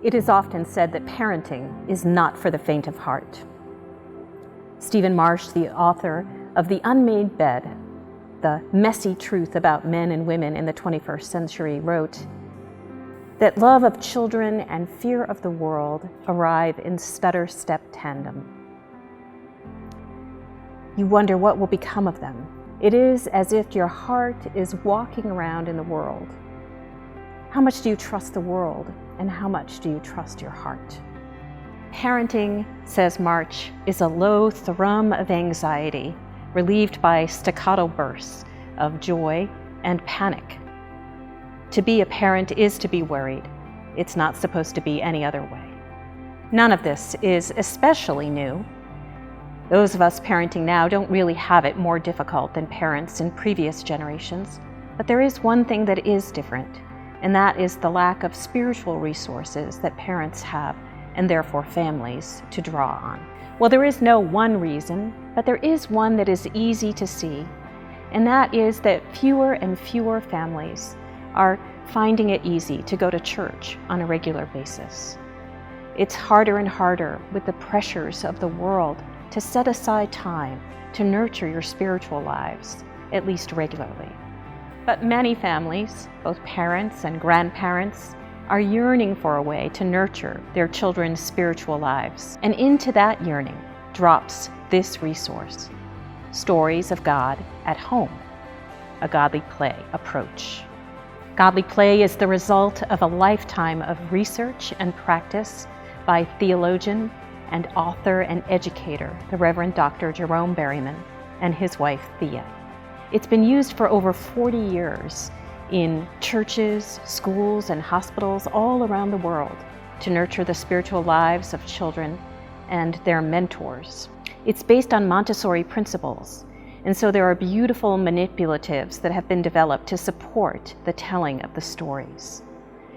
It is often said that parenting is not for the faint of heart. Stephen Marsh, the author of The Unmade Bed, The Messy Truth About Men and Women in the 21st Century, wrote that love of children and fear of the world arrive in stutter-step tandem. You wonder what will become of them. It is as if your heart is walking around in the world. How much do you trust the world, and how much do you trust your heart? Parenting, says March, is a low thrum of anxiety, relieved by staccato bursts of joy and panic. To be a parent is to be worried. It's not supposed to be any other way. None of this is especially new. Those of us parenting now don't really have it more difficult than parents in previous generations, but there is one thing that is different, and that is the lack of spiritual resources that parents have, and therefore families, to draw on. Well, there is no one reason, but there is one that is easy to see, and that is that fewer and fewer families are finding it easy to go to church on a regular basis. It's harder and harder with the pressures of the world to set aside time to nurture your spiritual lives, at least regularly. But many families, both parents and grandparents, are yearning for a way to nurture their children's spiritual lives. And into that yearning drops this resource, Stories of God at Home, a Godly Play approach. Godly Play is the result of a lifetime of research and practice by theologian and author and educator, the Reverend Dr. Jerome Berryman, and his wife, Thea. It's been used for over 40 years in churches, schools, and hospitals all around the world to nurture the spiritual lives of children and their mentors. It's based on Montessori principles, and so there are beautiful manipulatives that have been developed to support the telling of the stories.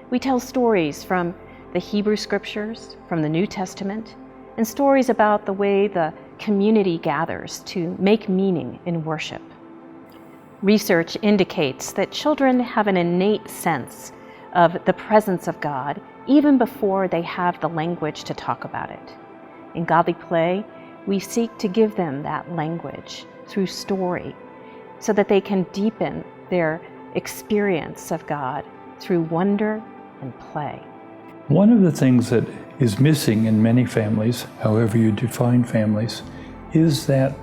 We tell stories from the Hebrew Scriptures, from the New Testament, and stories about the way the community gathers to make meaning in worship. Research indicates that children have an innate sense of the presence of God even before they have the language to talk about it. In Godly Play, we seek to give them that language through story so that they can deepen their experience of God through wonder and play. One of the things that is missing in many families, however you define families, is that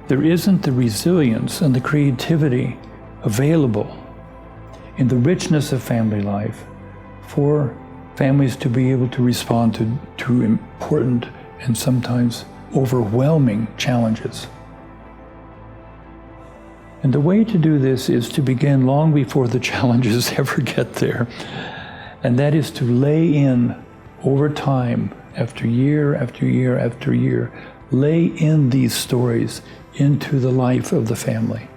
there isn't the resilience and the creativity available in the richness of family life for families to be able to respond to important and sometimes overwhelming challenges. And the way to do this is to begin long before the challenges ever get there. And that is to lay in over time, after year after year after year, lay in these stories into the life of the family.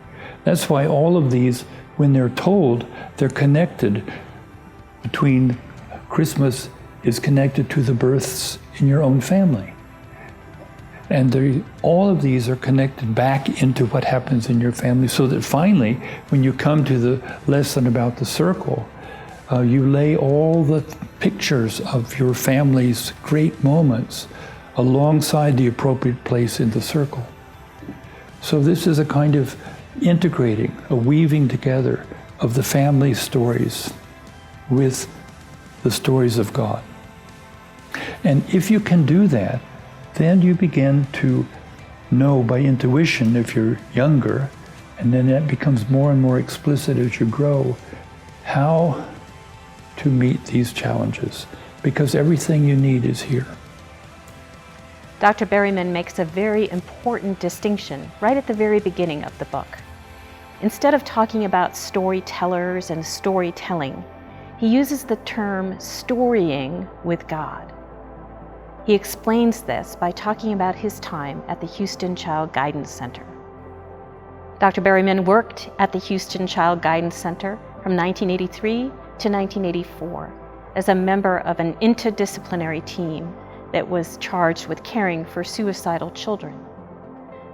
That's why all of these, when they're told, they're connected. Between Christmas is connected to the births in your own family. And all of these are connected back into what happens in your family, so that finally, when you come to the lesson about the circle, you lay all the pictures of your family's great moments alongside the appropriate place in the circle. So this is a kind of integrating, a weaving together of the family stories with the stories of God. And if you can do that, then you begin to know by intuition if you're younger, and then that becomes more and more explicit as you grow, how to meet these challenges, because everything you need is here. Dr. Berryman makes a very important distinction right at the very beginning of the book. Instead of talking about storytellers and storytelling, he uses the term storying with God. He explains this by talking about his time at the Houston Child Guidance Center. Dr. Berryman worked at the Houston Child Guidance Center from 1983 to 1984 as a member of an interdisciplinary team that was charged with caring for suicidal children.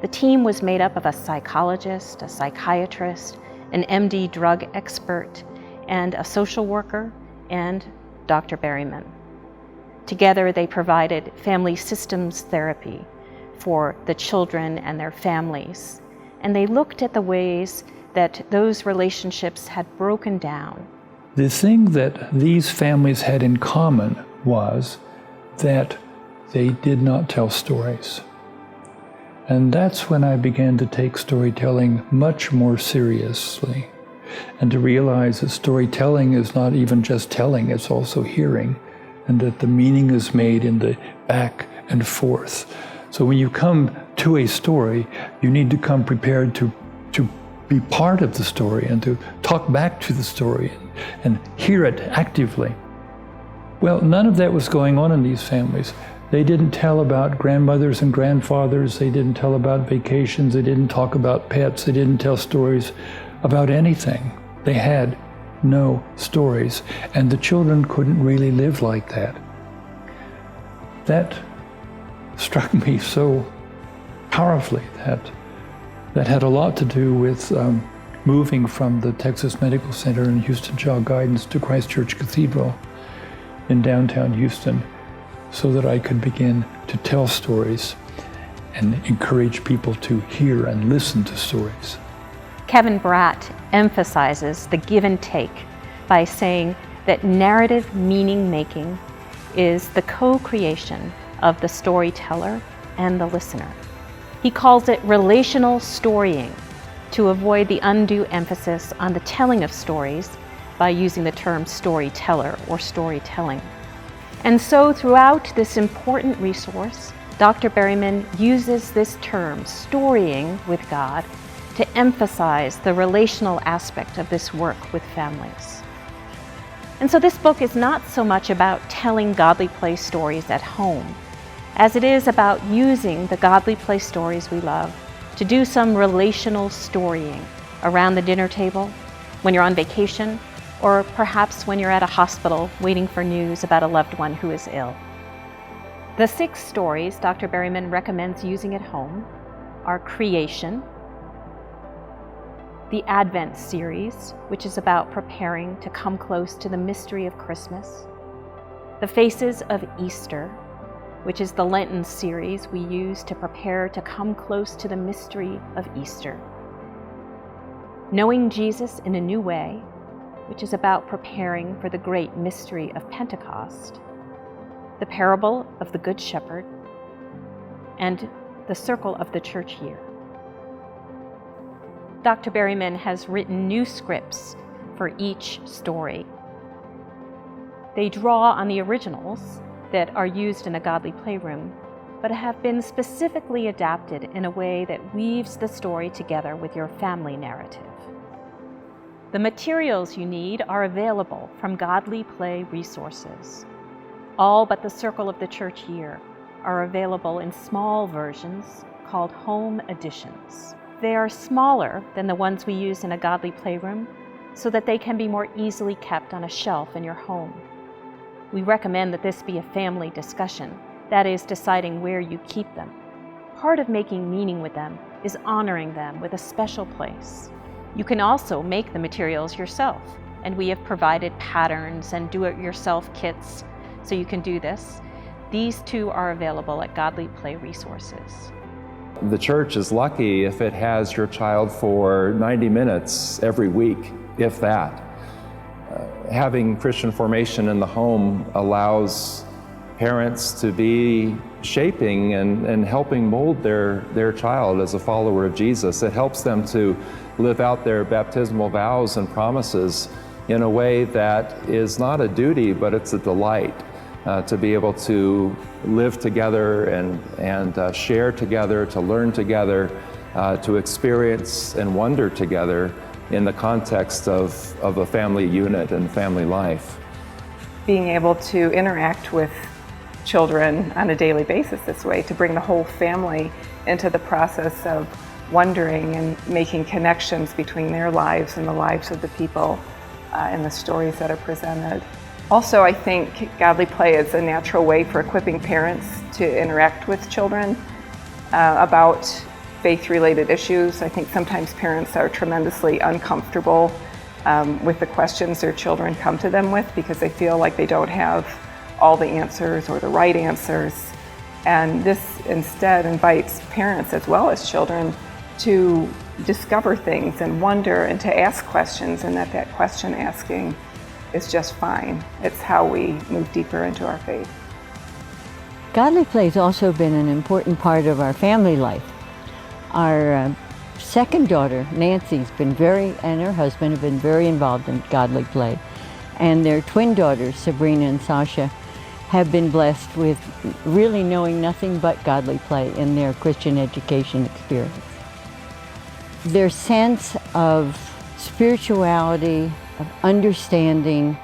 The team was made up of a psychologist, a psychiatrist, an MD drug expert, and a social worker, and Dr. Berryman. Together, they provided family systems therapy for the children and their families, and they looked at the ways that those relationships had broken down. The thing that these families had in common was that they did not tell stories. And that's when I began to take storytelling much more seriously, and to realize that storytelling is not even just telling, it's also hearing, and that the meaning is made in the back and forth. So when you come to a story, you need to come prepared to be part of the story and to talk back to the story and hear it actively. Well, none of that was going on in these families. They didn't tell about grandmothers and grandfathers. They didn't tell about vacations. They didn't talk about pets. They didn't tell stories about anything. They had no stories, and the children couldn't really live like that. That struck me so powerfully. That had a lot to do with moving from the Texas Medical Center in Houston Child Guidance to Christ Church Cathedral in downtown Houston, so that I could begin to tell stories and encourage people to hear and listen to stories. Kevin Bratt emphasizes the give and take by saying that narrative meaning making is the co-creation of the storyteller and the listener. He calls it relational storying, to avoid the undue emphasis on the telling of stories by using the term storyteller or storytelling. And so throughout this important resource, Dr. Berryman uses this term, storying with God, to emphasize the relational aspect of this work with families. And so this book is not so much about telling godly play stories at home, as it is about using the godly play stories we love to do some relational storying around the dinner table, when you're on vacation, or perhaps when you're at a hospital waiting for news about a loved one who is ill. The 6 stories Dr. Berryman recommends using at home are Creation, the Advent series, which is about preparing to come close to the mystery of Christmas, The Faces of Easter, which is the Lenten series we use to prepare to come close to the mystery of Easter, Knowing Jesus in a New Way, which is about preparing for the great mystery of Pentecost, the Parable of the Good Shepherd, and the Circle of the Church Year. Dr. Berryman has written new scripts for each story. They draw on the originals that are used in a godly playroom, but have been specifically adapted in a way that weaves the story together with your family narrative. The materials you need are available from Godly Play resources. All but the Circle of the Church Year are available in small versions called home editions. They are smaller than the ones we use in a godly playroom, so that they can be more easily kept on a shelf in your home. We recommend that this be a family discussion, that is, deciding where you keep them. Part of making meaning with them is honoring them with a special place. You can also make the materials yourself, and we have provided patterns and do-it-yourself kits, so you can do this. These too are available at Godly Play resources. The church is lucky if it has your child for 90 minutes every week, if that. Having Christian formation in the home allows parents to be shaping and helping mold their child as a follower of Jesus. It helps them to live out their baptismal vows and promises in a way that is not a duty, but it's a delight. To be able to live together and share together, to learn together, to experience and wonder together in the context of a family unit and family life. Being able to interact with children on a daily basis this way, to bring the whole family into the process of wondering and making connections between their lives and the lives of the people and the stories that are presented. Also, I think Godly Play is a natural way for equipping parents to interact with children about faith-related issues. I think sometimes parents are tremendously uncomfortable with the questions their children come to them with, because they feel like they don't have all the answers or the right answers. And this instead invites parents as well as children to discover things and wonder and to ask questions, and that question asking is just fine. It's how we move deeper into our faith. Godly play has also been an important part of our family life. Our second daughter, Nancy's been and her husband have been very involved in godly play. And their twin daughters, Sabrina and Sasha, have been blessed with really knowing nothing but godly play in their Christian education experience. Their sense of spirituality, of understanding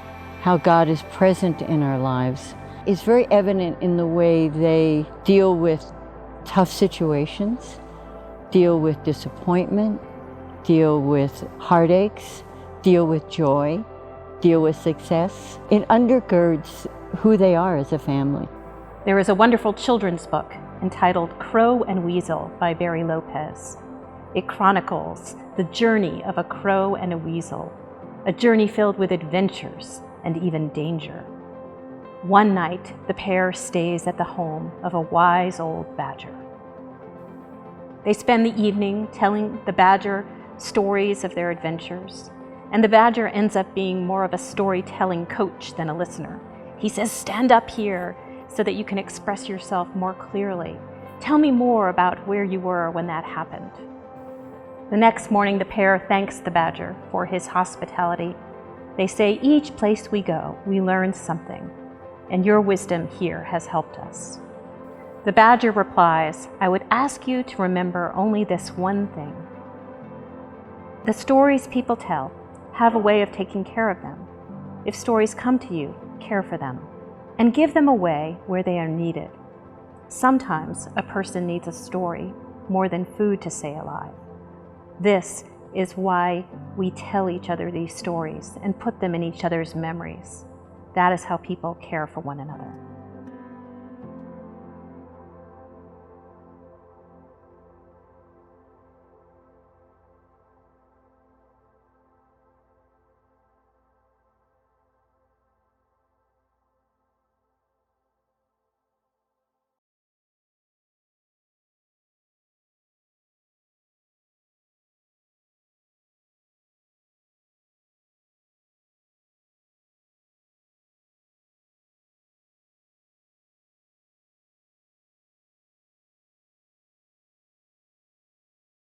how God is present in our lives, is very evident in the way they deal with tough situations, deal with disappointment, deal with heartaches, deal with joy, deal with success. It undergirds who they are as a family. There is a wonderful children's book entitled Crow and Weasel by Barry Lopez. It chronicles the journey of a crow and a weasel, a journey filled with adventures and even danger. One night, the pair stays at the home of a wise old badger. They spend the evening telling the badger stories of their adventures, and the badger ends up being more of a storytelling coach than a listener. He says, "Stand up here so that you can express yourself more clearly. Tell me more about where you were when that happened." The next morning, the pair thanks the badger for his hospitality. They say, "Each place we go, we learn something, and your wisdom here has helped us." The badger replies, "I would ask you to remember only this one thing. The stories people tell have a way of taking care of them. If stories come to you, care for them, and give them away where they are needed. Sometimes a person needs a story more than food to stay alive. This is why we tell each other these stories and put them in each other's memories. That is how people care for one another."